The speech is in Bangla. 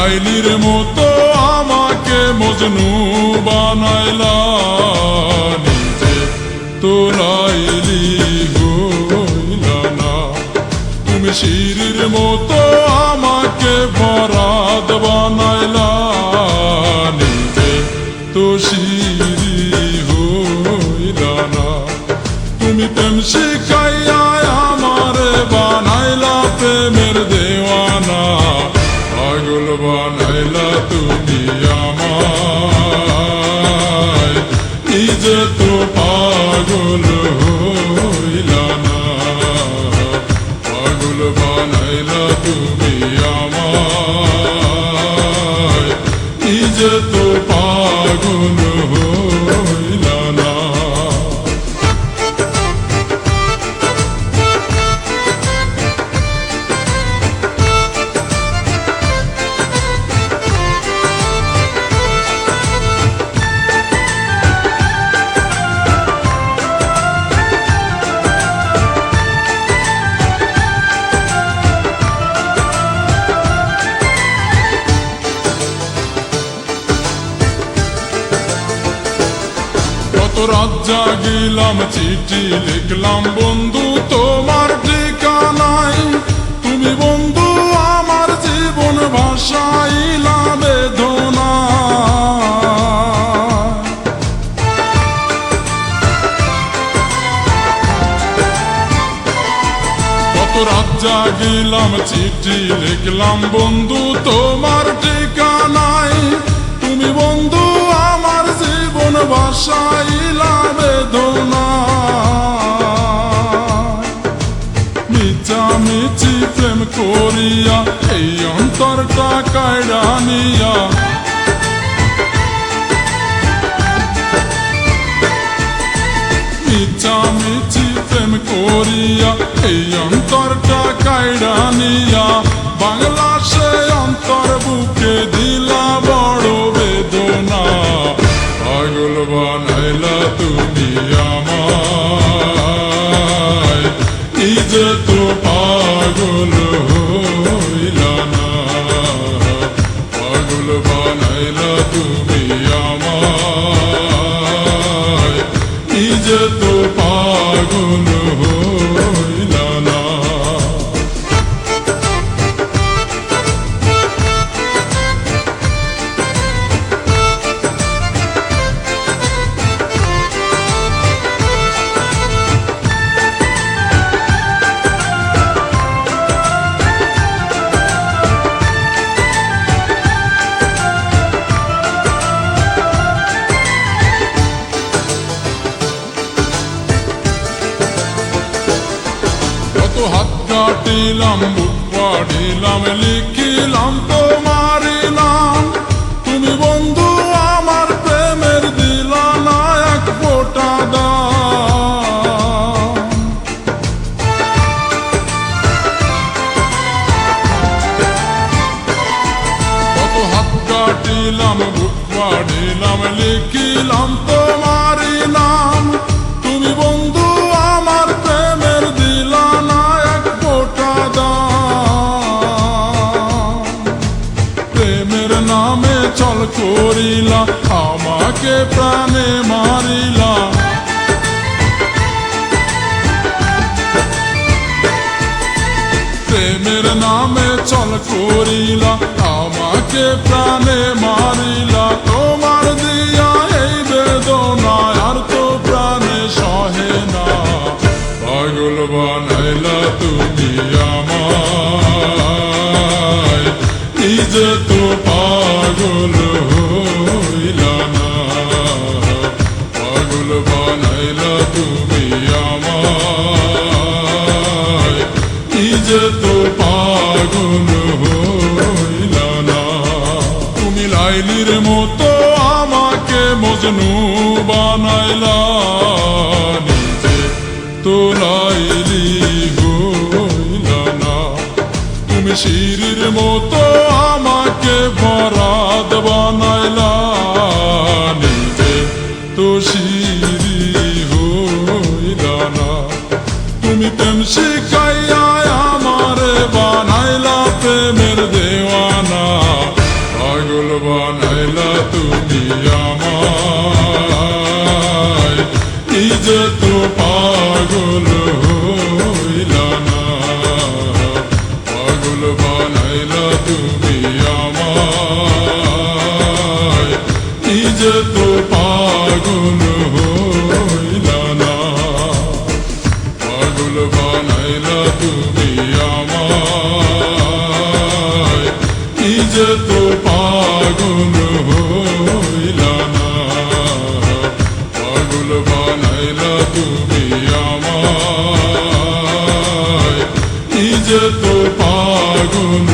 লাইলির মতো আমাকে মজনু বানাইলা, নিজে তো লাইলি হইলা না। তুমি শিরির মতো আমাকে বরাদ বানাইলা, নিজে তো শিরি হইলা না। তুমি প্রেম শিখাইয়া আমারে বানাইলা প্রেমের দেওয়ানা, পাগল বানাইলা তুমি আমায়, নিজে তো পাগল হইলা না। পাগল বানাইলা তুমি আমায়, নিজে তো পাগল হইলা না। কত রাত জাগিলাম, চিঠি লিখলাম বন্ধু তোমার ঠিকানায়। তুমি বন্ধু আমার জীবন ভাসাইলা বেদনা। কত রাত জাগিলাম, চিঠি লিখলাম বন্ধু তোমার ঠিকানায়। তুমি বন্ধু আমার জীবন ভাসাইলা বেদনা। মিছামিছি প্রেম করিয়া এই অন্তরটা কাইড়া নিয়া, মিছামিছি প্রেম করিয়া এই অন্তরটা কাইড়া নিয়া, বাংলা সে অন্তর বুকে দিলা বড় বেদনা। পাগল বানাইলা তুমি আমায়, নিজে তো পাগল হইলা না। পাগল বানাইলা তুমি আমায়, নিজে তো পাগল হইলা না। কত হাত কাটিলাম, বুক পাড়িলাম, লিখিলাম তোমারই নাম। তুমি বন্ধু আমার প্রেমের দিলা না এক ফোঁটা দাম। কত হাত কাটিলাম, বুক পাড়িলাম, লিখিলাম তোমারই নাম। তুমি বন্ধু আমার প্রেমের দিলা না এক ফোঁটা দাম। প্রেমের নামে চল করিলা, আমাকে প্রাণে মারিলা। প্রেমের নামে চল করিলা, আমাকে প্রাণে মারিলা। তোমার দিয়া এই বেদনা আর তো প্রাণে সহে না। পাগল বানাইলা তুমি আমায়, নিজে তো পাগল হইলা না। পাগল বানাইলা তুমি আমায়, নিজে তো পাগল হইলা না। তুমি লাইলির মতো আমাকে মজনু বানাইলা, নিজে তো লাইলি হইলা না। তুমি শিরির মতো আমাকে বরাদ বানাইলা, নিজে তো শিরি হইলা না। তুমি প্রেম শিখাইয়া আমারে বানাইলা প্রেমের দেওয়ানা, বানাইলা তুমি আমায় নিজে তো পাগল হইলা না পাগল বানাইলা তুমি আমায় নিজে তো পাগল হইলা না পাগল বানাইলা তুমি আমায় নিজে তো পাগল হইলা না পাগল বানাইলা তুমি আমায় নিজে তো পাগল